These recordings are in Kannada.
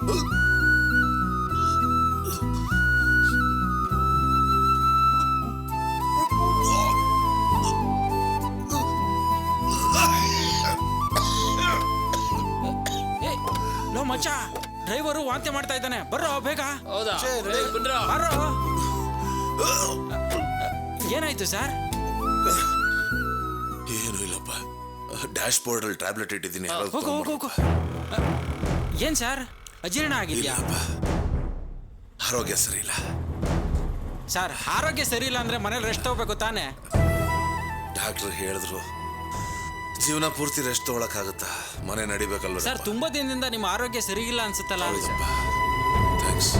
ಲೋ ಮಚ್ಚ, ಡ್ರೈವರು ವಾಂತಿ ಮಾಡ್ತಾ ಇದ್ದಾನೆ, ಬರ್ರೋ ಬೇಗ. ಹೌದಾ? ಬರ್ರೋ. ಏನಾಯ್ತು ಸರ್? ಏನು ಇಲ್ಲಪ್ಪ, ಡ್ಯಾಶ್ ಬೋರ್ಡ್ ಅಲ್ಲಿ ಟ್ಯಾಬ್ಲೆಟ್ ಇಟ್ಟಿದ್ದೀನಿ. ಹೋಗು ಹೋಗು ಹೋಗು. ಏನ್ ಸರ್, ಅಜೀರ್ಣ ಆಗಿದ್ಯಾ? ಆರೋಗ್ಯ ಸರಿ ಇಲ್ಲ ಸರ್. ಆರೋಗ್ಯ ಸರಿ ಇಲ್ಲ ಅಂದ್ರೆ ಮನೇಲಿ ರೆಸ್ಟ್ ತಗೋಬೇಕು ತಾನೆ? ಡಾಕ್ಟರ್ ಹೇಳಿದ್ರು ಜೀವನ ಪೂರ್ತಿ ರೆಸ್ಟ್ ತಗೊಳಕ್ಕಾಗುತ್ತಾ? ಮನೆ ನಡಿಬೇಕಲ್ವ ಸರ್. ತುಂಬಾ ದಿನದಿಂದ ನಿಮ್ಮ ಆರೋಗ್ಯ ಸರಿ ಇಲ್ಲ ಅನ್ಸುತ್ತಲ್ಲ? ಥ್ಯಾಂಕ್ಸ್.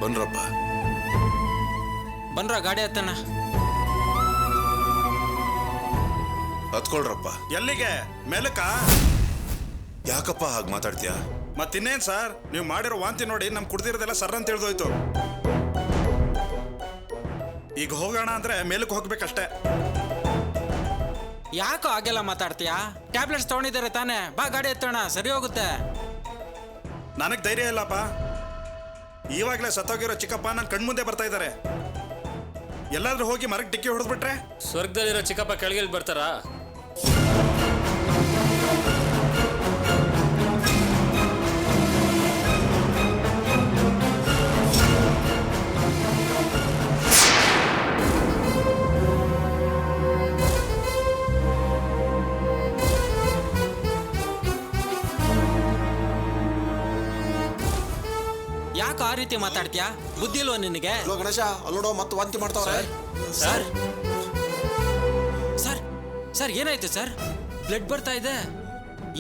ಬನ್ರಪ್ಪ. ಬನ್ರ, ಗಾಡಿ ಹತ್ತಣ. ಹತ್ಕೊಳ್ರಪ್ಪ. ಎಲ್ಲಿಗೆ? ಮೇಲಕ್ಕ? ಯಾಕಪ್ಪ ಹಾಗೆ ಮಾತಾಡ್ತೀಯಾ? ಮತ್ತಿನ್ನೇನ್ ಸರ್, ನೀವು ಮಾಡಿರೋ ವಾಂತಿ ನೋಡಿ ನಮ್ ಕುಡ್ದಿರೋದೆಲ್ಲ ಸರ್ ಅಂತ ತಿಳಿದೋಯ್ತು. ಈಗ ಹೋಗೋಣ ಅಂದ್ರೆ ಮೇಲಕ್ಕೆ ಹೋಗ್ಬೇಕಷ್ಟೇ. ಯಾಕೋ ಹಾಗೆಲ್ಲ ಮಾತಾಡ್ತೀಯಾ? ಟ್ಯಾಬ್ಲೆಟ್ಸ್ ತಗೊಂಡಿದ್ದಾರೆ ತಾನೆ? ಬಾ, ಗಾಡಿ ಹತ್ತೋಣ, ಸರಿ ಹೋಗುತ್ತೆ. ನನಗ್ ಧೈರ್ಯ ಇಲ್ಲಪ್ಪ. ಇವಾಗಲೇ ಸತ್ತೋಗಿರೋ ಚಿಕ್ಕಪ್ಪ ನನ್ನ ಕಣ್ಮುಂದೆ ಬರ್ತಾ ಇದ್ದಾರೆ. ಎಲ್ಲಾದ್ರೂ ಹೋಗಿ ಮರಕ್ಕೆ ಡಿಕ್ಕಿ ಹೊಡೆದ್ಬಿಟ್ರೆ? ಸ್ವರ್ಗದಲ್ಲಿರೋ ಚಿಕ್ಕಪ್ಪ ಕೆಳಗೆ ಬರ್ತಾರಾ? ಯಾಕೆ ಆ ರೀತಿ ಮಾತಾಡ್ತೀಯಾ? ಬುದ್ಧಿ ಇಲ್ವಾ ನಿನಗೆ? ಗಣೇಶ, ಅಲ್ಲೋಡೋ ಮತ್ತೆ ವಾಂತಿ ಮಾಡ್ತಾವ್ರೆ. ಸರ್ ಸರ್ ಸರ್ ಏನಾಯ್ತು ಸರ್? ಬ್ಲಡ್ ಬರ್ತಾ ಇದೆ.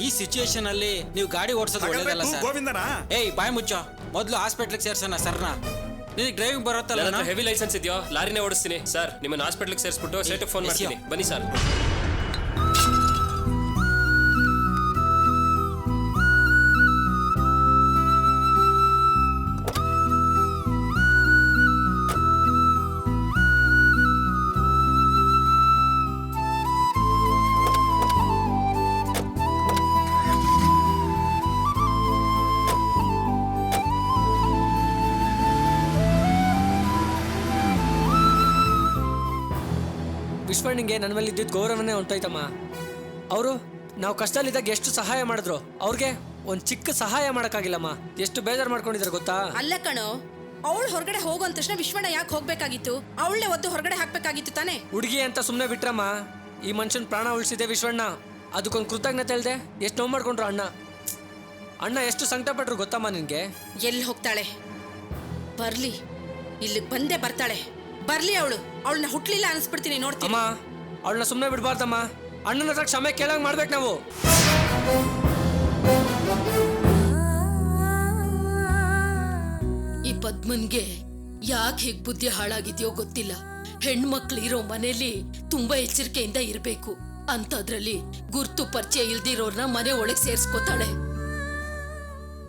ಈ ಸಿಚುಯೇಷನ್ ಅಲ್ಲಿ ನೀವು ಗಾಡಿ ಓಡಿಸೋದು ಒಳ್ಳೇದಲ್ಲ ಸರ್. ಗೋವಿಂದನ? ಏಯ್, ಬಾಯ್ ಮುಚ್ಚೋ. ಮೊದಲು ಹಾಸ್ಪಿಟ್ಲಿಗೆ ಸೇರ್ಸೋಣ ಸರ್ನ. ನಿನಗೆ ಡ್ರೈವಿಂಗ್ ಬರುತ್ತಲ್ಲ? ಹೆವಿ ಲೈಸೆನ್ಸ್ ಇದೆಯೋ? ಲಾರಿನೇ ಓಡಿಸ್ತೀನಿ ಸರ್. ನಿಮ್ಮನ್ನ ಹಾಸ್ಪಿಟ್ಲಿಗೆ ಸೇರಿಸ್ಬಿಟ್ಟು ಸೇಟಿಗೆ ಫೋನ್ ಮಾಡ್ತೀನಿ. ಬನ್ನಿ ಸರ್. ವಿಶ್ವಣ್ಣಿಗೆ ನನ್ನ ಮೇಲೆ ಇದ್ದಿದ್ದ ಗೌರವನೇ ಹೊಂಟೋಯ್ತಮ್ಮ. ಅವರು ನಾವು ಕಷ್ಟದಲ್ಲಿದ್ದಾಗ ಎಷ್ಟು ಸಹಾಯ ಮಾಡಿದ್ರು, ಅವ್ರಿಗೆ ಒಂದು ಚಿಕ್ಕ ಸಹಾಯ ಮಾಡೋಕ್ಕಾಗಿಲ್ಲಮ್ಮ. ಎಷ್ಟು ಬೇಜಾರು ಮಾಡ್ಕೊಂಡಿದ್ದಾರೆ ಗೊತ್ತಾ? ಅಲ್ಲ ಕಣೋ, ಅವಳು ಹೊರಗಡೆ ಹೋಗೋ ಅಂದ ತಕ್ಷಣ ವಿಶ್ವಣ್ಣ ಯಾಕೆ ಹೋಗ್ಬೇಕಾಗಿತ್ತು? ಅವಳನ್ನೇ ಒದ್ದು ಹೊರಗಡೆ ಹಾಕ್ಬೇಕಾಗಿತ್ತು ತಾನೆ? ಹುಡುಗಿ ಅಂತ ಸುಮ್ಮನೆ ಬಿಟ್ರಮ್ಮ. ಈ ಮನುಷ್ಯನ ಪ್ರಾಣ ಉಳಿಸಿದೆ ವಿಶ್ವಣ್ಣ. ಅದಕ್ಕೊಂದು ಕೃತಜ್ಞತೆ ಇಲ್ದೆ ಎಷ್ಟು ನೋವು ಮಾಡ್ಕೊಂಡ್ರು ಅಣ್ಣ ಎಷ್ಟು ಸಂಕಟ ಪಟ್ರು ಗೊತ್ತಮ್ಮ ನಿನ್ಗೆ? ಎಲ್ಲಿ ಹೋಗ್ತಾಳೆ? ಬರ್ಲಿ, ಇಲ್ಲಿಗೆ ಬಂದೇ ಬರ್ತಾಳೆ. ಬರ್ಲಿ, ಅವಳನ್ನ ಹುಟ್ಲಿಲ್ಲ ಅನ್ಸ್ಬಿಡ್ತೀನಿ, ನೋಡ್ತೀನಿ. ಅಮ್ಮ, ಅವಳನ್ನ ಸುಮ್ಮನೆ ಬಿಡ್ಬಾರ್ದಮ್ಮ. ಅಣ್ಣನ ಹತ್ರ ಕ್ಷಮೆ ಕೇಳಂಗ್ ಮಾಡ್ಬೇಕು ನಾವು. ಈ ಪದ್ಮನ್ಗೆ ಯಾಕೆ ಹೀಗ್ ಬುದ್ಧಿ ಹಾಳಾಗಿದ್ಯೋ ಗೊತ್ತಿಲ್ಲ. ಹೆಣ್ಮಕ್ಳು ಇರೋ ಮನೇಲಿ ತುಂಬಾ ಎಚ್ಚರಿಕೆಯಿಂದ ಇರ್ಬೇಕು. ಅಂತದ್ರಲ್ಲಿ ಗುರ್ತು ಪರಿಚಯ ಇಲ್ದಿರೋರ್ನ ಮನೆ ಒಳಗೆ ಸೇರ್ಸ್ಕೊತಾಳೆ.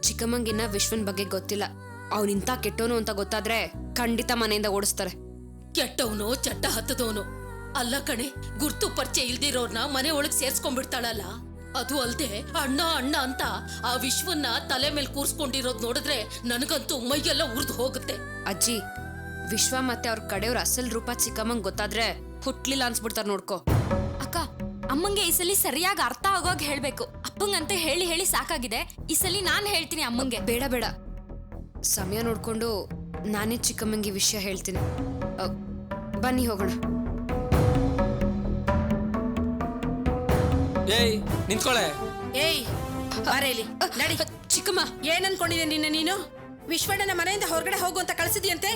ಚಿಕ್ಕಮ್ಮಂಗಿನ್ನ ವಿಶ್ವನ್ ಬಗ್ಗೆ ಗೊತ್ತಿಲ್ಲ. ಅವನಿಂತ ಕೆಟ್ಟವನು ಅಂತ ಗೊತ್ತಾದ್ರೆ ಖಂಡಿತ ಮನೆಯಿಂದ ಓಡಿಸ್ತಾರೆ. ಕೆಟ್ಟವನೋ ಚಟ್ಟ ಹತ್ತದವನು ಅಲ್ಲ ಕಣೆ, ಗುರ್ತು ಪರಿಚಯ ಇಲ್ದಿರೋರ್ನ ಮನೆ ಒಳಗ್ ಸೇರ್ಸ್ಕೊಂಡ್ಬಿಡ್ತಾಳಲ್ಲ. ಅದು ಅಲ್ದೆ ಅಣ್ಣ ಅಣ್ಣ ಅಂತ ಆ ವಿಶ್ವನ್ನ ತಲೆ ಮೇಲೆ ಕೂರ್ಸ್ಕೊಂಡಿರೋದ್ ನೋಡಿದ್ರೆ ನನಗಂತೂ ಮೈಯೆಲ್ಲ ಉರ್ದು ಹೋಗುತ್ತೆ. ಅಜ್ಜಿ, ವಿಶ್ವ ಮತ್ತೆ ಅವ್ರ ಕಡೆಯವ್ರ ಅಸಲ್ ರೂಪ ಚಿಕ್ಕಮ್ಮಂಗ್ ಗೊತ್ತಾದ್ರೆ ಹುಟ್ಲಿಲ್ಲ ಅನ್ಸ್ಬಿಡ್ತಾರ ನೋಡ್ಕೋ. ಅಕ್ಕ, ಅಮ್ಮಂಗೆ ಈ ಸಲ ಸರಿಯಾಗಿ ಅರ್ಥ ಆಗೋಗ್ ಹೇಳ್ಬೇಕು. ಅಪ್ಪಂಗಂತ ಹೇಳಿ ಹೇಳಿ ಸಾಕಾಗಿದೆ. ಈ ಸಲ ನಾನ್ ಹೇಳ್ತೀನಿ ಅಮ್ಮಂಗೆ. ಬೇಡ ಬೇಡ, ಸಮಯ ನೋಡ್ಕೊಂಡು ನಾನೇ ಚಿಕ್ಕಮ್ಮಂಗೆ ವಿಷಯ ಹೇಳ್ತೀನಿ. ಬನ್ನಿ ಹೋಗೋಣ. ಏಯ್ ನಿಂತ್ಕೊಳೆ. ಏಯ್ ಬಾರೇಲಿ, ನಡಿ. ಚಿಕ್ಕಮ್ಮ, ಏನ್ ಅನ್ಕೊಂಡಿದ್ದೆ ನೀನು? ವಿಶ್ವಣ್ಣನ ಮನೆಯಿಂದ ಹೊರಗಡೆ ಹೋಗು ಅಂತ ಕಳ್ಸಿದ್ಯಂತೆ.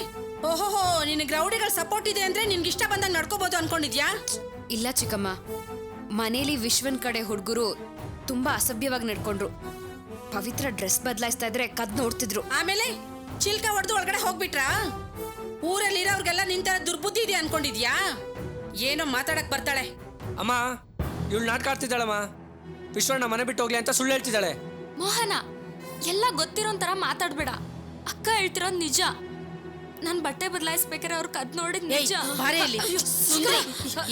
ಓಹೋಹೋ, ನಿನ್ ರೌಡಿಗಳ ಸಪೋರ್ಟ್ ಇದೆ ಅಂದ್ರೆ ನಿನ್ಗೆ ಇಷ್ಟ ಬಂದಂಗ್ ನಡ್ಕೋಬಹುದು ಅನ್ಕೊಂಡಿದ್ಯಾ? ಇಲ್ಲ ಚಿಕ್ಕಮ್ಮ, ಮನೇಲಿ ವಿಶ್ವನ್ ಕಡೆ ಹುಡುಗರು ತುಂಬಾ ಅಸಭ್ಯವಾಗಿ ನಡ್ಕೊಂಡ್ರು. ಪವಿತ್ರ ಡ್ರೆಸ್ ಬದಲಾಯಿಸ್ತಾ ಇದ್ರೆ ಕದ್ ನೋಡ್ತಿದ್ರು. ಆಮೇಲೆ ಚಿಲ್ಕ ಹೊಡೆದು ಒಳಗಡೆ ಹೋಗ್ಬಿಟ್ರಾ? ಊರಲ್ಲಿರೋರ್ಗೆಲ್ಲ ನಿಂತರ ದುರ್ಬುದ್ಧಿ ಇದೆ ಅನ್ಕೊಂಡಿದ್ಯಾ? ಏನೋ ಮಾತಾಡಕ್ ಬರ್ತಾಳೆ. ಅಮ್ಮ, ಇವಳು ನಾಟಕ ಆಡ್ತಿದ್ದಾಳಮ್ಮ. ವಿಶ್ವಣ್ಣ ಮನೆ ಬಿಟ್ಟು ಹೋಗ್ಲಿ ಅಂತ ಸುಳ್ಳು ಹೇಳ್ತಿದ್ದಾಳೆ. ಮೋಹನ, ಎಲ್ಲ ಗೊತ್ತಿರೋ ಥರ ಮಾತಾಡ್ಬೇಡ. ಅಕ್ಕ ಹೇಳ್ತಿರೋದು ನಿಜ. ನಾನು ಬಟ್ಟೆ ಬದಲಾಯಿಸ್ಬೇಕಾರೆ ಅವ್ರು ಕದ್ ನೋಡಿದ್ ನಿಜ.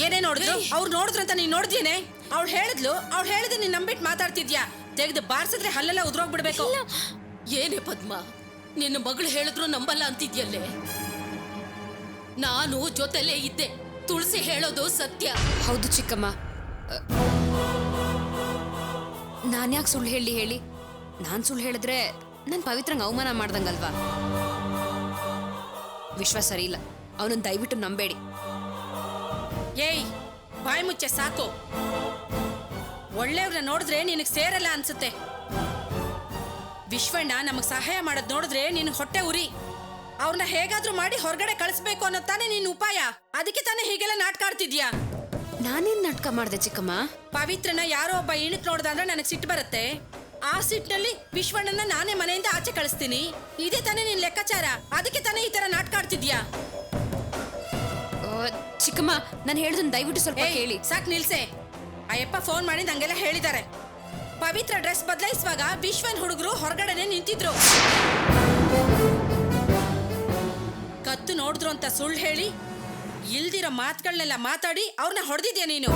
ಏನೇ ನೋಡಿದ್ರು ಅವ್ರು ನೋಡಿದ್ರು ಅಂತ ನೀನ್ ನೋಡಿದ್ಯೇನೆ? ಅವ್ಳು ಹೇಳಿದ್ರೆ ನೀನ್ ನಂಬಿಟ್ಟು ಮಾತಾಡ್ತಿದ್ಯಾ? ತೆಗೆದು ಬಾರ್ಸಿದ್ರೆ ಹಲ್ಲೆಲ್ಲ ಉದ್ರೋಗ್ಬಿಡ್ಬೇಕು. ಏನೇ ಪದ್ಮ, ನಿನ್ನ ಮಗಳು ಹೇಳಿದ್ರು ನಂಬಲ್ಲ ಅಂತಿದ್ಯಲ್ಲೇ. ನಾನು ಜೊತೆಲೇ ಇದ್ದೆ. ತುಳಸಿ ಹೇಳೋದು ಸತ್ಯ. ಹೌದು ಚಿಕ್ಕಮ್ಮ, ನಾನ್ಯಾಕೆ ಸುಳ್ಳು ಹೇಳಿ ನಾನು ಸುಳ್ಳು ಹೇಳಿದ್ರೆ ನಾನು ಪವಿತ್ರಂಗೆ ಅವಮಾನ ಮಾಡ್ದಂಗಲ್ವಾ? ವಿಶ್ವ ಸರಿ ಇಲ್ಲ, ಅವನನ್ನ ದಯವಿಟ್ಟು ನಂಬೇಡಿ. ಏಯ್, ಬಾಯಿ ಮುಚ್ಚೆ ಸಾಕು. ಒಳ್ಳೆಯವ್ರನ್ನ ನೋಡಿದ್ರೆ ನಿನಗೆ ಸೇರಲ್ಲ ಅನ್ಸುತ್ತೆ. ವಿಶ್ವಣ್ಣ ನಮಗ್ ಸಹಾಯ ಮಾಡೋದ್ ನೋಡಿದ್ರೆ ನಿನ್ ಹೊಟ್ಟೆ ಉರಿ. ಅವ್ರನ್ನ ಹೇಗಾದ್ರೂ ಮಾಡಿ ಹೊರಗಡೆ ಕಳಿಸ್ಬೇಕು ಅನ್ನೋ ತಾನೇ ನಿನ್ ಉಪಾಯ. ಅದಕ್ಕೆ ತಾನೇ ಹೀಗೆಲ್ಲ ನಾಟಕ ಆಡ್ತಿದ್ಯಾ? ನಾನೇನ್ ನಾಟಕ ಮಾಡ್ದೆ ಚಿಕ್ಕಮ್ಮ? ಪವಿತ್ರನ ಯಾರೋ ಒಬ್ಬ ಇಣಕ್ ನೋಡ್ದ ಅಂದ್ರೆ ನನಗೆ ಸಿಟ್ಟು ಬರುತ್ತೆ. ಆ ಸಿಟ್ಟಿನಲ್ಲಿ ವಿಶ್ವಣ್ಣನ ನಾನೇ ಮನೆಯಿಂದ ಆಚೆ ಕಳಿಸ್ತೀನಿ. ಇದೇ ತಾನೇ ನಿನ್ ಲೆಕ್ಕಾಚಾರ. ಅದಕ್ಕೆ ತಾನೇ ಈ ತರ ನಾಟಕ ಆಡ್ತಿದ್ಯಾ? ಚಿಕ್ಕಮ್ಮ, ನಾನು ಹೇಳ್ದನ್ನ ದಯವಿಟ್ಟು ಸ್ವಲ್ಪ ಕೇಳಿ. ಸಾಕ್ ನಿಲ್ಸೆ. ಅಯ್ಯಪ್ಪ ಫೋನ್ ಮಾಡಿ ನಂಗೆಲ್ಲ ಹೇಳಿದ್ದಾರೆ. ಪವಿತ್ರ ಡ್ರೆಸ್ ಬದಲಾಯಿಸುವಾಗ ವಿಶ್ವನ್ ಹುಡುಗರು ಹೊರಗಡೆನೆ ನಿಂತಿದ್ರು. ಕತ್ತು ನೋಡಿದ್ರು ಅಂತ ಸುಳ್ಳು ಹೇಳಿ ಇಲ್ದಿರೋ ಮಾತುಗಳನ್ನೆಲ್ಲ ಮಾತಾಡಿ ಅವ್ರನ್ನ ಹೊಡೆದಿದ್ಯಾ ನೀನು.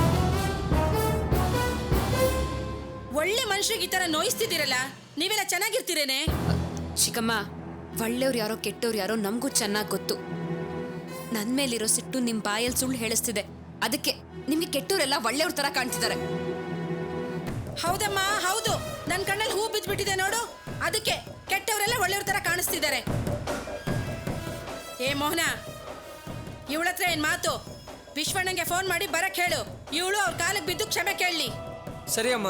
ಒಳ್ಳೆ ಮನುಷ್ಯರಿಗೆ ಈ ತರ ನೋಯಿಸ್ತಿದ್ದೀರಲ್ಲ, ನೀವೆಲ್ಲ ಚೆನ್ನಾಗಿರ್ತೀರೇನೆ? ಚಿಕ್ಕಮ್ಮ, ಒಳ್ಳೆಯವ್ರು ಯಾರೋ ಕೆಟ್ಟವ್ರು ಯಾರೋ ನಮಗೂ ಚೆನ್ನಾಗಿ ಗೊತ್ತು. ನನ್ನ ಮೇಲಿರೋ ಸಿಟ್ಟು ನಿಮ್ಮ ಬಾಯಲ್ಲಿ ಸುಳ್ಳು ಹೇಳಿಸ್ತಿದೆ. ಅದಕ್ಕೆ ನಿಮಗೆ ಕೆಟ್ಟವರೆಲ್ಲ ಒಳ್ಳೆಯವ್ರ ತರ ಕಾಣ್ತಿದ್ದಾರೆ. ಹೌದಮ್ಮ, ಹೌದು. ನನ್ನ ಕಣ್ಣಲ್ಲಿ ಹೂ ಬಿದ್ದ್ಬಿಟ್ಟಿದೆ ನೋಡು. ಅದಕ್ಕೆ ಕೆಟ್ಟವರೆಲ್ಲ ಒಳ್ಳೆಯವ್ರ ತರ ಕಾಣಿಸ್ತಿದ್ದಾರೆ. ಏ ಮೋಹನ, ಇವಳ ಹತ್ರ ಏನ್ ಮಾತು? ವಿಶ್ವಣ್ಣಂಗೆ ಫೋನ್ ಮಾಡಿ ಬರಕ್ ಹೇಳು. ಇವಳು ಅವ್ರ ಕಾಲಕ್ಕೆ ಬಿದ್ದು ಕ್ಷಮೆ ಕೇಳಲಿ. ಸರಿ ಅಮ್ಮ.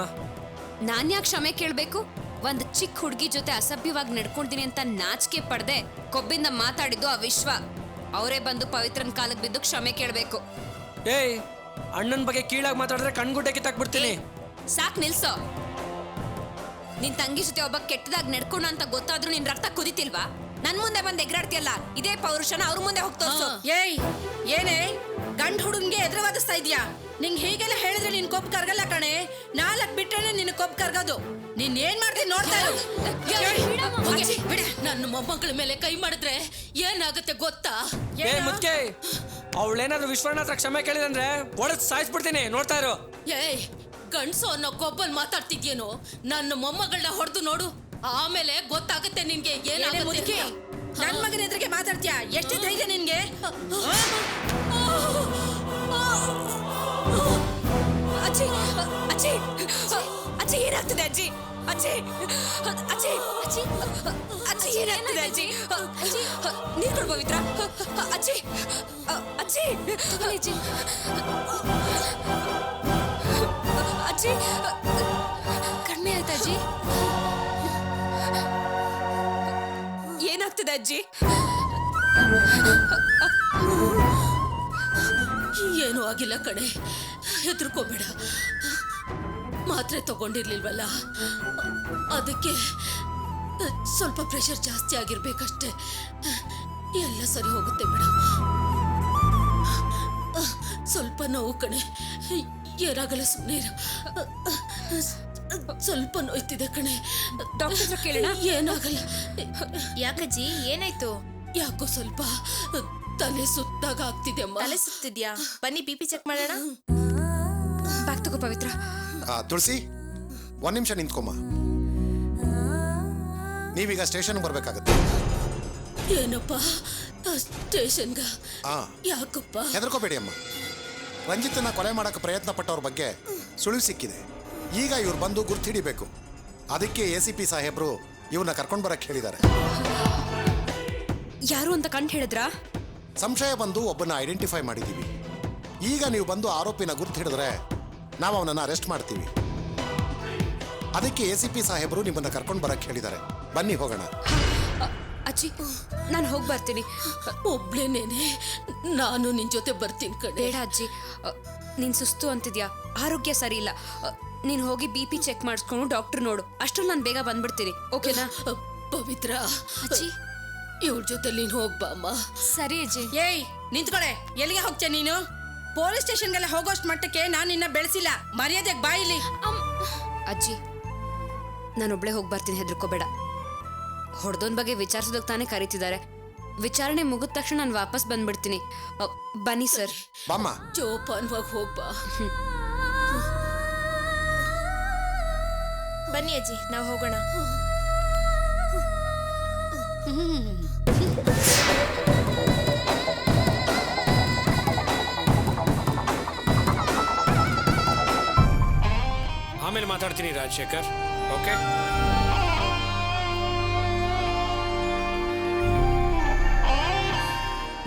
ನಾನ್ಯಾಕೆ ಕ್ಷಮೆ ಕೇಳಬೇಕು? ಒಂದು ಚಿಕ್ಕ ಹುಡುಗಿ ಜೊತೆ ಅಸಭ್ಯವಾಗಿ ನಡ್ಕೊಂತೀನಿ ಅಂತ ನಾಚಿಕೆ ಪಡೆದೆ ಕೊಬ್ಬಿಂದ ಮಾತಾಡಿದ್ದು ಆ ವಿಶ್ವ. ಅವರೇ ಬಂದು ಪವಿತ್ರನ ಕಾಲಕ್ಕೆ ಬಿದ್ದು ಕ್ಷಮೆ ಕೇಳಬೇಕು. ಏಯ್, ಅಣ್ಣನ ಬಗ್ಗೆ ಕೀಳಾಗಿ ಮಾತಾಡಿದ್ರೆ ಕಣ್ಗುಡ್ಡೆ ಕಿತ್ತಾಕ್ಬಿಡ್ತೀನಿ. ಸಾಕ್ ನಿಲ್ಸೋ. ನಿನ್ ತಂಗಿ ಜೊತೆ ಒಬ್ಬ ಕೆಟ್ಟದಾಗಿ ನಡ್ಕೋಣ ಅಂತ ಗೊತ್ತಾದ್ರೂ ನಿನ್ ರಕ್ತ ಕುದಿತಿಲ್ವಾ? ನನ್ ಮುಂದೆ ಬಂದು ಎಗರಾಡ್ತಿಯಲ್ಲ, ಇದೇ ಪೌರುಷನ ಅವ್ರ ಮುಂದೆ ಹೋಗ್ತಾ. ಏಯ್, ಏನೇ ಗಂಡ್ ಹುಡುಗನ್ಗೆ ಎದುರುವಾದಿಸ್ತಾ ಇದ್ಯಾ? ನಿಂಗೆ ಹೀಗೆಲ್ಲ ಹೇಳಿದ್ರೆ ನಿನ್ ಕೊಬ್ಬು ಕರ್ಗಲ್ಲ ಕಣೆ. 4 ಬಿಟ್ರೆ ನಿನ್ ಕೊಬ್ಬು ಕರ್ಗೋದು. ನೀನ್ ಏನ್ ಮಾಡ್ತೀನಿ ನೋಡ್ತಾ ಇರು. ನನ್ನ ಮೊಮ್ಮಗಳ ಮೇಲೆ ಕೈ ಮಾಡಿದ್ರೆ ಏನಾಗುತ್ತೆ ಗೊತ್ತಾ? ಏ ಮುದ್ಕೆ, ಅವಳೇನಾದ್ರೂ ವಿಶ್ವಣ್ಣ ಹತ್ರ ಕ್ಷಮೆ ಕೇಳಿದಂದ್ರೆ ಒಳಗ್ ಸಾಯಿಸ್ಬಿಡ್ತೀನಿ. ನೋಡ್ತಾ ಇರು. ಏಯ್, ಗಂಡ್ಸು ಅನ್ನೋ ಕೊಬ್ಬಲ್ ಮಾತಾಡ್ತಿದ್ಯೇನೋ? ನನ್ನ ಮೊಮ್ಮಗಳನ್ನ ಹೊಡೆದು ನೋಡು, ಆಮೇಲೆ ಗೊತ್ತಾಗುತ್ತೆ ನಿನ್ಗೆ ಏನಾಗುತ್ತೆ. ನನ್ ಮಗನ ಎದುರಿಗೆ ಮಾತಾಡ್ತೀಯಾ? ಎಷ್ಟು ಧೈರ್ಯ ನಿನ್ಗೆ? ಅಜ್ಜಿ, ಅಜ್ಜಿ, ಅಜ್ಜಿ, ಏನಾಗ್ತದೆ ಅಜ್ಜಿ? ಅಜ್ಜಿ, ಅಜ್ಜಿ, ಅಜ್ಜಿ, ಅಜ್ಜಿ, ಏನಾಗ್ತದೆ ಅಜ್ಜಿ? ನೀರು ಕೊಡು ಪವಿತ್ರ. ಅಜ್ಜಿ, ಅಜ್ಜಿ, ಅಜ್ಜಿ, ಅಜ್ಜಿ, ಕಡಿಮೆ ಆಯ್ತಾ ಅಜ್ಜಿ? ಏನಾಗ್ತದೆ ಅಜ್ಜಿ? ಏನೂ ಆಗಿಲ್ಲ ಕಣೆ, ಹೆದರ್ಕೋಬೇಡ. ಮಾತ್ರೆ ತಗೊಂಡಿರ್ಲಿಲ್ವಲ್ಲ, ಅದಕ್ಕೆ ಸ್ವಲ್ಪ ಪ್ರೆಷರ್ ಜಾಸ್ತಿ ಆಗಿರ್ಬೇಕಷ್ಟೇ. ಎಲ್ಲ ಸರಿ ಹೋಗುತ್ತೆ ಬಿಡು. ಸ್ವಲ್ಪ ನೋವು ಕಣೆ, ಏನಾಗಲ್ಲ, ಸುಮ್ಮನೆ ಸ್ವಲ್ಪ ನೋಯ್ತಿದೆ ಕಣೆ. ಡಾಕ್ಟರ್ ಹತ್ರ ಕೇಳೋಣ. ಏನಾಗಲ್ಲ. ಯಾಕಜ್ಜಿ, ಏನಾಯ್ತು? ಯಾಕೋ ಸ್ವಲ್ಪ ತಲೆ ಸುತ್ತಾಗ ಆಗ್ತಿದೆ ಅಮ್ಮ. ತಲೆ ಸುತ್ತಿದ್ಯಾ? ಬನ್ನಿ BP ಚೆಕ್ ಮಾಡೋಣ. ಬ್ಯಾಗ್ ತಗೋ ಪವಿತ್ರ. ತುಳಸಿ, 1 ನಿಮಿಷ ನಿಂತ್ಕೊಮ್ಮ. ನೀವೀಗ ಸ್ಟೇಷನ್ ಬರ್ಬೇಕಾಗತ್ತೆ. ಏನಪ್ಪ ಸ್ಟೇಷನ್ಗ? ಯಾಕಪ್ಪ? ಹೆದರ್ಕೋಬೇಡಿ ಅಮ್ಮ. ರಂಜಿತನ ಕೊಲೆ ಮಾಡಕ್ಕೆ ಪ್ರಯತ್ನ ಪಟ್ಟವ್ರ ಬಗ್ಗೆ ಸುಳಿವು ಸಿಕ್ಕಿದೆ. ಈಗ ಇವ್ರು ಬಂದು ಗುರ್ತು ಹಿಡಿಬೇಕು. ಅದಕ್ಕೆ ACP ಸಾಹೇಬ್ರು ಇವ್ರನ್ನ ಕರ್ಕೊಂಡು ಬರಕ್ಕೆ ಹೇಳಿದ್ದಾರೆ. ಯಾರು ಅಂತ ಕಂಡು ಹೇಳಿದ್ರಾ? ಸಂಶಯ ಬಂದು ಒಬ್ಬನ ಐಡೆಂಟಿಫೈ ಮಾಡಿದ್ದೀವಿ. ಈಗ ನೀವು ಬಂದು ಆರೋಪಿನ ಗುರ್ತು ಹಿಡಿದ್ರೆ ನಾವು ಅವನನ್ನು ಅರೆಸ್ಟ್ ಮಾಡ್ತೀವಿ. ಅದಕ್ಕೆ ACP ಸಾಹೇಬರು ನಿಮ್ಮನ್ನ ಕರ್ಕೊಂಡು ಬರಕ್ಕೆ ಹೇಳಿದ್ದಾರೆ. ಬನ್ನಿ ಹೋಗೋಣ. ಅಜ್ಜಿ, ನಾನು ಹೋಗಿ ಬರ್ತೀನಿ. ಒಬ್ಳೇನೇನೆ, ನಾನು ನಿನ್ ಜೊತೆ ಬರ್ತೀನಿ ಕಣೆ. ಬೇಡ ಅಜ್ಜಿ, ನೀನ್ ಸುಸ್ತು ಅಂತಿದ್ಯಾ, ಆರೋಗ್ಯ ಸರಿ ಇಲ್ಲ. ನೀನ್ ಹೋಗಿ BP ಚೆಕ್ ಮಾಡಿಸ್ಕೊಂಡು ಡಾಕ್ಟರ್ ನೋಡು. ಅಷ್ಟ್ರಲ್ಲಿ ನಾನು ಬೇಗ ಬಂದ್ಬಿಡ್ತೀನಿ. ಓಕೆನಾ? ಪವಿತ್ರ ಅಜ್ಜಿ, ಇವಳ ಜೊತೆ ನೀನ್ ಹೋಗ್ಬಾ ಅಮ್ಮ. ಸರಿ ಅಜ್ಜಿ. ಏಯ್, ನಿಂತ್ಕೊಳೆ. ಎಲ್ಲಿಗೆ ಹೋಗ್ತೀಯ ನೀನು? ಪೊಲೀಸ್ ಸ್ಟೇಷನ್ಗೆಲ್ಲ ಹೋಗೋಷ್ಟು ಮಟ್ಟಕ್ಕೆ ನಾನು ನಿನ್ನ ಬೆಳೆಸಿಲ್ಲ. ಮರ್ಯಾದೆಗೆ ಬಾಯಿಲಿ. ಅಜ್ಜಿ, ನಾನೊಬ್ಳೆ ಹೋಗಿ ಬರ್ತೀನಿ, ಹೆದರ್ಕೋಬೇಡ. ಹೊಡೆದೋನ್ ಬಗ್ಗೆ ವಿಚಾರಿಸೋದಕ್ಕೆ ತಾನೇ ಕರೀತಿದ್ದಾರೆ. ವಿಚಾರಣೆ ಮುಗಿದ ತಕ್ಷಣ ನಾನು ವಾಪಸ್ ಬಂದ್ಬಿಡ್ತೀನಿ. ಬನ್ನಿ ಸರ್. ಬಾಮ್ಮ. ಜೋಪಾನವಾಗಿ ಹೋಗ್ಬಾ. ಬನ್ನಿ ಅಜ್ಜಿ, ನಾವು ಹೋಗೋಣ. ಆಮೇಲೆ ಮಾತಾಡ್ತೀನಿ ರಾಜಶೇಖರ್. ಓಕೆ.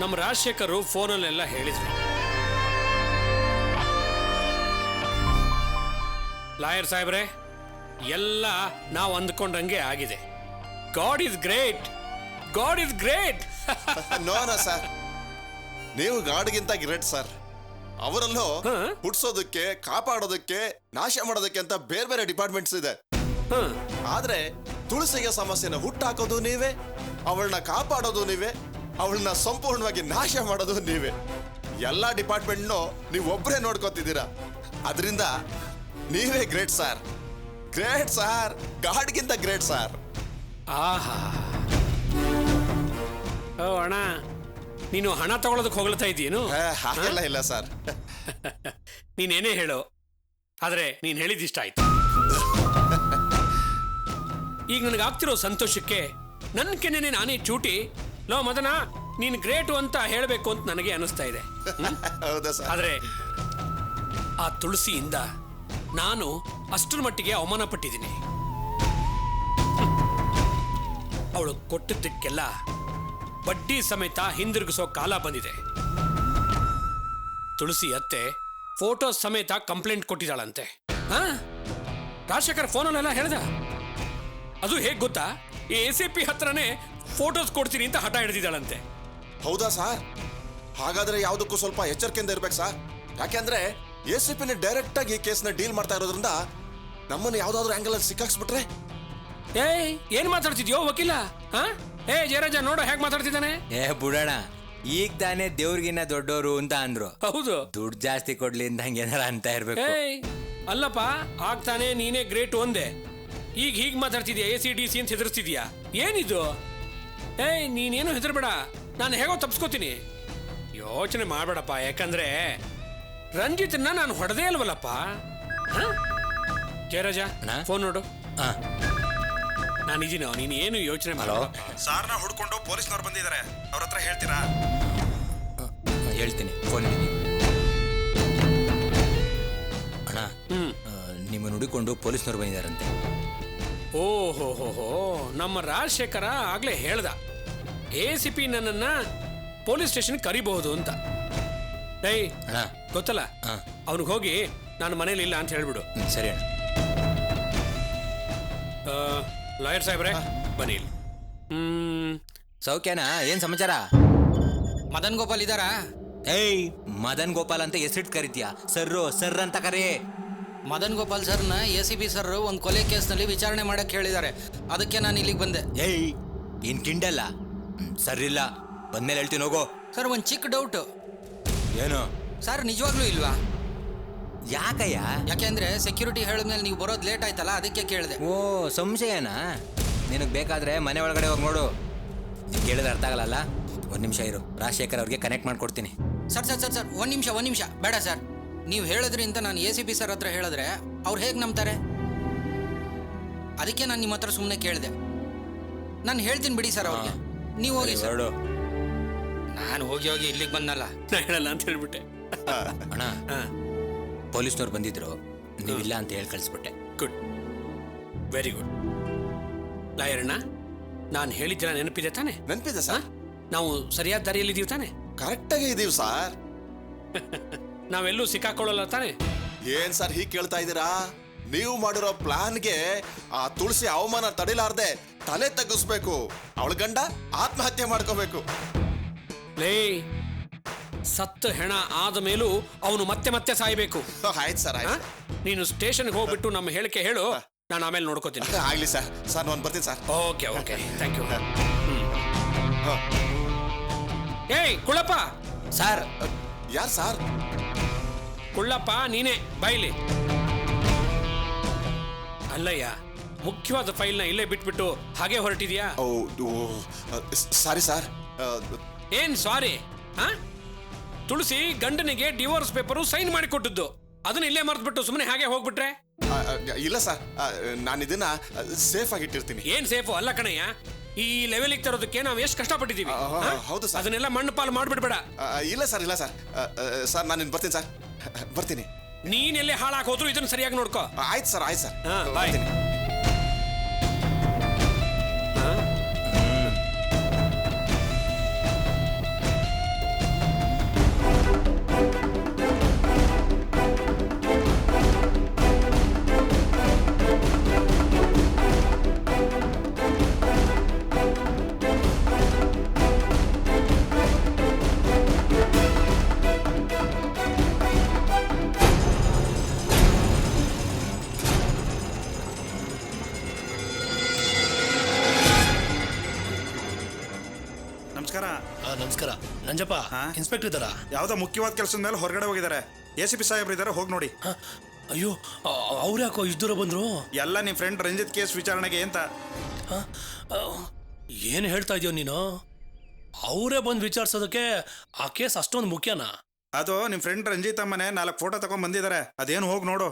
ನಮ್ಮ ರಾಜಶೇಖರ್ ಫೋನಲ್ಲೆಲ್ಲ ಹೇಳಿದ್ರು. ಲಾಯರ್ ಸಾಹೇಬ್ರೆ, ಎಲ್ಲ ನಾವು ಅಂದ್ಕೊಂಡಂಗೆ ಆಗಿದೆ. God is great, God is great. ನೋನ ಸರ್, ನೀವು ಗಾಡ್ಗಿಂತ ಗ್ರೇಟ್ ಸರ್. ಅವರಲ್ಲೂ ಹುಟ್ಸೋದಕ್ಕೆ, ಕಾಪಾಡೋದಕ್ಕೆ, ನಾಶ ಮಾಡೋದಕ್ಕೆ ಅಂತ ಬೇರೆ ಬೇರೆ ಡಿಪಾರ್ಟ್ಮೆಂಟ್ಸ್ ಇದೆ. ಆದ್ರೆ ತುಳಸಿಗೆ ಸಮಸ್ಯೆನ ಹುಟ್ಟಾಕೋದು ನೀವೇ, ಅವಳನ್ನ ಕಾಪಾಡೋದು ನೀವೇ, ಅವಳನ್ನ ಸಂಪೂರ್ಣವಾಗಿ ನಾಶ ಮಾಡೋದು ನೀವೇ. ಎಲ್ಲಾ ಡಿಪಾರ್ಟ್ಮೆಂಟ್ನು ನೀವು ಒಬ್ಬರೇ ನೋಡ್ಕೋತಿದ್ದೀರಾ. ಅದರಿಂದ ನೀವೇ ಗ್ರೇಟ್ ಸರ್. ಗ್ರೇಟ್ ಸರ್, ಗಾಡ್ಗಿಂತ ಗ್ರೇಟ್ ಸರ್. ಆಹಾ. ಓ ಅಣ್ಣ, ನೀನು ಹಣ ತಗೊಳ್ಳೋದಕ್ಕೆ ಹೋಗ್ಲತ್ತಾ ಇದೀಯೇನು? ಹಾಗೆಲ್ಲ ಇಲ್ಲ ಸರ್. ನೀನೇನೇ ಹೇಳು, ಆದ್ರೆ ನೀನ್ ಹೇಳಿದಿಷ್ಟ ಆಯ್ತು. ಈಗ ನನಗಾಗ್ತಿರೋ ಸಂತೋಷಕ್ಕೆ ನನ್ನ ಕೆನ್ನೆನೆ ನಾನೇ ಚೂಟಿ ಲೋ ಮದನ, ನೀನ್ ಗ್ರೇಟು ಅಂತ ಹೇಳಬೇಕು ಅಂತ ನನಗೆ ಅನಿಸ್ತಾ ಇದೆ. ಹೌದಾ ಸರ್? ಆದ್ರೆ ಆ ತುಳಸಿಯಿಂದ ನಾನು ಅಷ್ಟರ ಮಟ್ಟಿಗೆ ಅವಮಾನ ಪಟ್ಟಿದ್ದೀನಿ. ಅವಳು ಕೊಟ್ಟಿದ್ದಕ್ಕೆಲ್ಲ ಬಡ್ಡಿ ಸಮೇತ ಹಿಂದಿರುಗಿಸೋ ಕಾಲ ಬಂದಿದೆ. ತುಳಸಿ ಅತ್ತೆ ಫೋಟೋ ಸಮೇತ ಕಂಪ್ಲೇಂಟ್ ಕೊಟ್ಟಿದ್ದಾಳಂತೆ. ರಾಜಶೇಖರ್ ಫೋನಲ್ಲೆಲ್ಲ ಹೇಳ್ದ. ಅದು ಹೇಗ್ ಗೊತ್ತಾ? ACP ಹತ್ರನೇ ಫೋಟೋಸ್ ಕೊಡ್ತೀನಿ ಅಂತ ಹಠ ಹಿಡಿದಿದ್ದಾಳಂತೆ. ಹೌದಾ ಸರ್? ಹಾಗಾದ್ರೆ ಯಾವುದಕ್ಕೂ ಸ್ವಲ್ಪ ಎಚ್ಚರಿಕೆಯಿಂದ ಇರ್ಬೇಕು ಸರ್. ಯಾಕೆಂದ್ರೆ ACPನೇ ಡೈರೆಕ್ಟ್ ಆಗಿ ಈ ಕೇಸ್ನ ಡೀಲ್ ಮಾಡ್ತಾ ಇರೋದ್ರಿಂದ ನಮ್ಮನ್ನು ಯಾವ್ದಾದ್ರು ಆಂಗಲ್ ಅಲ್ಲಿ ಸಿಕ್ಕಾಕ್ಸ್ಬಿಟ್ರೆ. ಏನ್ ಮಾತಾಡ್ತಿದ್ಯೋ ವಕೀಲ? ಜಯರಾಜ ನೋಡ ಹೇಗ್ ಮಾತಾಡ್ತಿದ್ದಾನೆ. ಬುಡಣ, ಈಗ ತಾನೇ ದೇವ್ರಿಗಿನ್ನ ದೊಡ್ಡವರು ಅಂತ ಅಂದ್ರು. ಹೌದು, ದುಡ್ಡು ಜಾಸ್ತಿ ಕೊಡ್ಲಿ ಅಂತ ಹಂಗೇನಾರ ಅಂತ ಇರ್ಬೇಕು. ಅಲ್ಲಪ್ಪ, ಆಗ್ತಾನೆ ನೀನೇ ಗ್ರೇಟ್ ಒಂದೇ. ಈಗ ಹೀಗ್ ಮಾತಾಡ್ತಿದ್ಯಾ, ACDC ಅಂತ ಹೆದರ್ಸ್ತಿದ್ಯಾ? ಏನಿದು? ನೀನೇನು ಹೆದರ್ಬೇಡ, ನಾನು ಹೇಗೋ ತಪ್ಸ್ಕೋತೀನಿ. ಯೋಚನೆ ಮಾಡ್ಬೇಡಪ್ಪ, ಯಾಕಂದ್ರೆ ರಂಜಿತ್ನ ನಾನು ಹೊಡೆದೇ ಅಲ್ವಲ್ಲಪ್ಪ. ಜಯರಾಜ ಫೋನ್ ನೋಡು. ನಾನಿದ್ದೀನೋ, ನೀನು ಏನು ಯೋಚನೆ ಮಾಡೋ. ಸಾರ್ನ ಹುಡ್ಕೊಂಡು ಪೊಲೀಸ್ನವ್ರು ಬಂದಿದ್ದಾರೆ, ಅವ್ರ ಹತ್ರ ಹೇಳ್ತೀರಾ? ಹೇಳ್ತೀನಿ, ಫೋನ್ ಹಿಡಿದಿ. ಅಣ್ಣ, ನಿಮ್ಮನ್ನು ಹುಡುಕೊಂಡು ಪೊಲೀಸ್ನವ್ರು ಬಂದಿದ್ದಾರಂತೆ. ಓಹೋ, ನಮ್ಮ ರಾಜಶೇಖರ ಆಗ್ಲೇ ಹೇಳ್ದ ACP ನನ್ನನ್ನ ಪೊಲೀಸ್ ಸ್ಟೇಷನ್ ಕರಿಬಹುದು ಅಂತ. ಅಣ್ಣ ಗೊತ್ತಲ್ಲ, ಅವನಿಗೆ ಹೋಗಿ ನಾನು ಮನೇಲಿ ಇಲ್ಲ ಅಂತ ಹೇಳ್ಬಿಡು. ಸರಿ ಅಣ್ಣ. ಲಾಯರ್ ಸಾಹೇಬ್ರೆ ಬನ್ನಿ ಇಲ್ಲಿ. ಸೌಖ್ಯನಾ? ಏನ್ ಸಮಾಚಾರ? ಮದನ್ ಗೋಪಾಲ್ ಇದಾರಾ? ಮದನ್ ಗೋಪಾಲ್ ಅಂತ ಹೆಸರಿಟ್ ಕರಿತೀಯಾ? ಸರ್ ಅಂತ ಕರಿ. ಮದನ್ ಗೋಪಾಲ್ ಸರ್ನ ACP ಸರ್ ಒಂದು ಕೊಲೆ ಕೇಸ್ನಲ್ಲಿ ವಿಚಾರಣೆ ಮಾಡಕ್ ಹೇಳಿದ್ದಾರೆ, ಅದಕ್ಕೆ ನಾನು ಇಲ್ಲಿಗೆ ಬಂದೆ. ಏನ್ ಕಿಂಡಲ್ಲ? ಸರ್ ಇಲ್ಲ, ಬಂದ್ಮೇಲೆ ಹೇಳ್ತೀನಿ, ಹೋಗೋ. ಸರ್ ಒಂದು ಚಿಕ್ಕ ಡೌಟ್. ಏನು ಸರ್, ನಿಜವಾಗ್ಲೂ ಇಲ್ವಾ? ಯಾಕಯ್ಯ? ಯಾಕೆಂದ್ರೆ ಸೆಕ್ಯೂರಿಟಿ ಹೇಳಿದ್ಮೇಲೆ ನೀವು ಬರೋದು ಲೇಟ್ ಆಯ್ತಲ್ಲ, ಅದಕ್ಕೆ ಕೇಳಿದೆ. ಓ, ಸಂಶಯನಾ? ನಿನಗೆ ಬೇಕಾದ್ರೆ ಮನೆ ಒಳಗಡೆ ಹೋಗಿ ನೋಡು. ನಿಮ್ಗೆ ಹೇಳಿದ್ರೆ ಅರ್ಥ ಆಗಲ್ಲ. ಒಂದು ನಿಮಿಷ ಇರು, ರಾಜಶೇಖರ್ ಅವ್ರಿಗೆ ಕನೆಕ್ಟ್ ಮಾಡ್ಕೊಡ್ತೀನಿ. ಸರ್ ಒಂದು ನಿಮಿಷ ಬೇಡ ಸರ್. ನೀವು ಹೇಳಿದ್ರಿಂದ ನಾನು ACP ಸರ್ ಹತ್ರ ಹೇಳಿದ್ರೆ ಅವ್ರು ಹೇಗೆ ನಂಬ್ತಾರೆ? ಅದಕ್ಕೆ ನಾನು ನಿಮ್ಮ ಹತ್ರ ಸುಮ್ಮನೆ ಕೇಳಿದೆ. ನಾನು ಹೇಳ್ತೀನಿ ಬಿಡಿ ಸರ್ ಅವ್ರಿಗೆ, ನೀವು ಹೋಗಿ ಸರ್. ನಾನು ಹೋಗಿ ಇಲ್ಲಿಗೆ ಬಂದಲ್ಲ, ನಾ ಹೇಳಲ್ಲ ಅಂತ ಹೇಳ್ಬಿಟ್ಟೆ. ಅಣ್ಣ, ಪೊಲೀಸ್ನವ್ರು ಬಂದಿದ್ರು, ನೀವಿಲ್ಲ ಅಂತ ಹೇಳಿ ಕಳಿಸ್ಬಿಟ್ಟೆ. Good, very good. ಲಾಯರ್ ಅಣ್ಣ, ನಾನು ಹೇಳಿದ್ದಿಲ್ಲ ನೆನಪಿದೆ ತಾನೆ? ನೆನಪಿದೆ ಸರ್. ನಾವು ಸರಿಯಾದ ದಾರಿಯಲ್ಲಿ ಇದೀವಿ ತಾನೆ? ಕರೆಕ್ಟ್ ಆಗಿ ಇದೀವಿ ಸರ್. ನಾವೆಲ್ಲೂ ಸಿಕ್ಕಾಕೊಳ್ಳಲ್ಲ ತಾನೆ? ಏನ್ ಸರ್ ಹೀಗೆ ಕೇಳ್ತಾ ಇದ್ದೀರಾ? ನೀವು ಮಾಡಿರೋ ಪ್ಲಾನ್ಗೆ ಆ ತುಳಸಿ ಅವಮಾನ ತಡಿಲಾರ್ದೆ ತಲೆ ತಗ್ಗಿಸ್ಬೇಕು. ಅವಳ ಗಂಡ ಆತ್ಮಹತ್ಯೆ ಮಾಡ್ಕೋಬೇಕು. ಸತ್ತು ಹೆಣ ಆದ ಮೇಲೂ ಅವನು ಮತ್ತೆ ಸಾಯ್ಬೇಕು. ಆಯ್ತು ಸರ್, ಆಯ್ತು. ನೀನು ಸ್ಟೇಷನ್ಗೆ ಹೋಗ್ಬಿಟ್ಟು ನಮ್ಮ ಹೇಳಿಕೆ ಹೇಳು, ನಾನು ಆಮೇಲೆ ನೋಡ್ಕೋತೀನಿ. ಆಗ್ಲಿ ಸರ್. ನಾನು ಬರ್ತೀನಿ sir. Okay, thank you. Kullappa. Sir. ಯಾರು ಸರ್? ಕುಳ್ಳಪ್ಪ ನೀನೇ, ಬೈಲಿ. ಅಲ್ಲಯ್ಯ, ಮುಖ್ಯವಾದ ಫೈಲ್ನ ಇಲ್ಲೇ ಬಿಟ್ಬಿಟ್ಟು ಹಾಗೆ ಹೊರಟಿದ್ಯಾ? Sorry sir. ಏನ್ ಸಾರಿ? ತುಳಸಿ ಗಂಡನಿಗೆ ಡಿವೋರ್ಸ್ ಪೇಪರು ಸೈನ್ ಮಾಡಿ ಕೊಟ್ಟದ್ದು, ಅದನ್ನ ಇಲ್ಲೇ ಮರ್ತ್ಬಿಟ್ಟು ಸುಮ್ಮನೆ ಹಾಗೆ ಹೋಗ್ಬಿಟ್ರೆ? ಇಲ್ಲ ಸರ್, ನಾನು ಇದನ್ನ ಸೇಫ್ ಆಗಿ ಇಟ್ಟಿರ್ತೀನಿ. ಏನ್ ಸೇಫು ಅಲ್ಲ ಕಣಯ್ಯ, ಈ ಲೆವೆಲ್ಗೆ ತರೋದಕ್ಕೆ ನಾವು ಎಷ್ಟು ಕಷ್ಟಪಟ್ಟಿದ್ದೀವಿ. ಹೌದು ಸರ್. ಅದನ್ನೆಲ್ಲ ಮಣ್ಣು ಪಾಲು ಮಾಡ್ಬಿಡ್ಬೇಡ. ಇಲ್ಲ ಸರ್, ಇಲ್ಲ ಸರ್. ಸರ್ ನಾನು ಬರ್ತೀನಿ ಸರ್, ಬರ್ತೀನಿ. ನೀನೆಲ್ಲೇ ಹಾಳಾಗಿ ಹೋದ್ರು ಇದನ್ನ ಸರಿಯಾಗಿ ನೋಡ್ಕೋ. ಆಯ್ತು ಸರ್, ಆಯ್ತು ಸರ್. ಬಾಯ್. ನಮಸ್ಕಾರ. ನಮಸ್ಕಾರ. ನಂಜಪ್ಪ, ಇನ್ಸ್ಪೆಕ್ಟರ್ ಇದ್ದಾರಾ? ಯಾವುದೋ ಮುಖ್ಯವಾದ ಕೆಲಸದ ಮೇಲೆ ಹೊರಗಡೆ ಹೋಗಿದ್ದಾರೆ. ACP ಸಾಹೇಬ್ರು ಇದ್ದಾರೆ, ಹೋಗಿ ನೋಡಿ. ಅಯ್ಯೋ, ಅವ್ರು ಯಾಕೋ ಇಷ್ಟು ದೂರ ಬಂದ್ರು? ಎಲ್ಲ ನಿಮ್ಮ ಫ್ರೆಂಡ್ ರಂಜಿತ್ ಕೇಸ್ ವಿಚಾರಣೆಗೆ ಅಂತ. ಏನು ಹೇಳ್ತಾ ಇದೀಯ ನೀನು? ಅವರೇ ಬಂದು ವಿಚಾರಿಸೋದಕ್ಕೆ ಆ ಕೇಸ್ ಅಷ್ಟೊಂದು ಮುಖ್ಯನಾ? ಅದು ನಿಮ್ಮ ಫ್ರೆಂಡ್ ರಂಜಿತ್ ಅಮ್ಮನೆ 4 ಫೋಟೋ ತಗೊಂಡ್ ಬಂದಿದ್ದಾರೆ, ಅದೇನು ಹೋಗಿ ನೋಡು.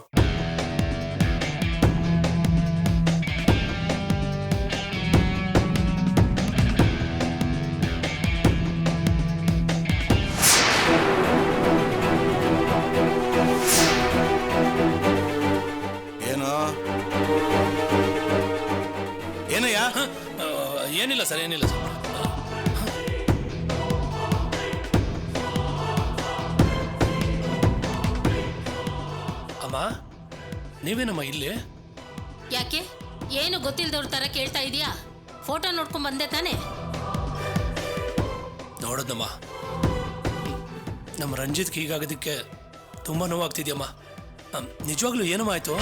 ಏನಯ್ಯ? ಏನಿಲ್ಲ ಸರ್, ಏನಿಲ್ಲ ಸರ್. ಅಮ್ಮ, ನೀವೇನಮ್ಮ ಇಲ್ಲಿ? ಯಾಕೆ, ಏನು ಗೊತ್ತಿಲ್ದವ್ರ ತರ ಕೇಳ್ತಾ ಇದೀಯಾ? ಫೋಟೋ ನೋಡ್ಕೊಂಡ್ ಬಂದೆ ತಾನೆ? ನೋಡೋದಮ್ಮ, ನಮ್ಮ ರಂಜಿತ್ಗೆ ಹೀಗಾಗೋದಕ್ಕೆ ತುಂಬಾ ನೋವಾಗ್ತಿದ್ಯಮ್ಮ. ನಿಜವಾಗ್ಲೂ ಏನಮ್ಮ ಆಯ್ತು?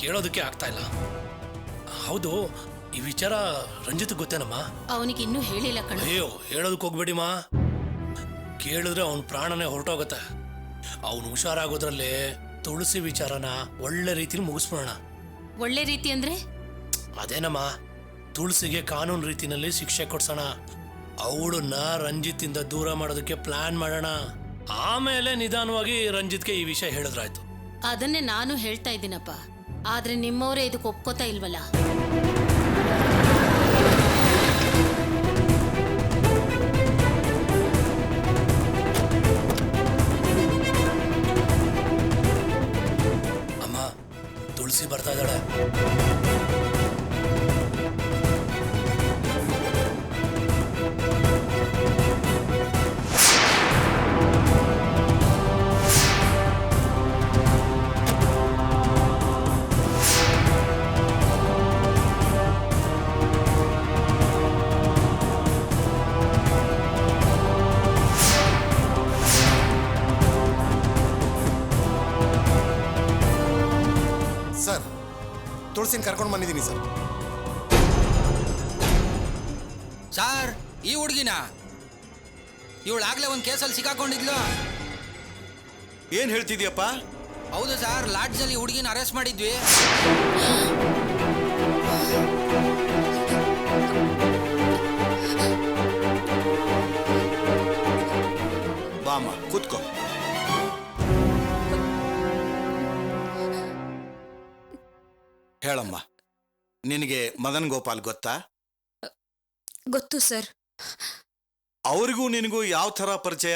ಕೇಳೋದಕ್ಕೆ ಆಗ್ತಾ ಇಲ್ಲ. ಹೌದು, ಈ ವಿಚಾರ ರಂಜಿತ್ ಗೊತ್ತೇನಮ್ಮ? ಅವನಿಗೆ ಇನ್ನೂ ಹೇಳಿಲ್ಲ ಕಣ. ಅಯ್ಯೋ, ಹೇಳೋದಕ್ಕೆ ಹೋಗ್ಬೇಡಿಮ್ಮ. ಕೇಳಿದ್ರೆ ಅವನ ಪ್ರಾಣನೇ ಹೊರಟೋಗತ್ತೆ. ಅವನು ಹುಷಾರಾಗೋದ್ರಲ್ಲೇ ತುಳಸಿ ವಿಚಾರನ ಒಳ್ಳೆ ರೀತಿಲಿ ಮುಗಿಸ್ಬಿಡೋಣ. ಒಳ್ಳೆ ರೀತಿ ಅಂದ್ರೆ? ಅದೇನಮ್ಮ, ತುಳಸಿಗೆ ಕಾನೂನು ರೀತಿನಲ್ಲಿ ಶಿಕ್ಷೆ ಕೊಡ್ಸೋಣ. ಅವಳನ್ನ ರಂಜಿತ್ತಿಂದ ದೂರ ಮಾಡೋದಕ್ಕೆ ಪ್ಲಾನ್ ಮಾಡೋಣ. ಆಮೇಲೆ ನಿಧಾನವಾಗಿ ರಂಜಿತ್ಗೆ ಈ ವಿಷಯ ಹೇಳಿದ್ರಾಯ್ತು. ಅದನ್ನೇ ನಾನು ಹೇಳ್ತಾ ಇದ್ದೀನಪ್ಪ. ಆದ್ರೆ ನಿಮ್ಮವರೇ ಇದಕ್ಕೆ ಒಪ್ಕೋತಾ ಇಲ್ವಲ್ಲ. ಅಮ್ಮ, ತುಳಸಿ ಬರ್ತಾ ಇದ್ದಾಳೆ. ತುಳಸಿನ ಕರ್ಕೊಂಡು ಬಂದಿದ್ದೀನಿ ಸರ್. ಸರ್, ಈ ಹುಡುಗಿನ ಇವಳಾಗ್ಲೇ ಒಂದು ಕೇಸಲ್ಲಿ ಸಿಕ್ಕಾಕೊಂಡಿದ್ಲು. ಏನ್ ಹೇಳ್ತಿದ್ಯಪ್ಪ? ಹೌದು ಸರ್, ಲಾಡ್ಜಲ್ಲಿ ಹುಡುಗಿನ ಅರೆಸ್ಟ್ ಮಾಡಿದ್ವಿ. ಬಾಮ್ಮ, ಕೂತ್ಕೋ. ಹೇಳಮ್ಮ, ನಿನಗೆ ಮದನ್ ಗೋಪಾಲ್ ಗೊತ್ತಾ? ಗೊತ್ತು ಸರ್. ಅವ್ರಿಗೂ ನಿನಗೂ ಯಾವ ಥರ ಪರಿಚಯ?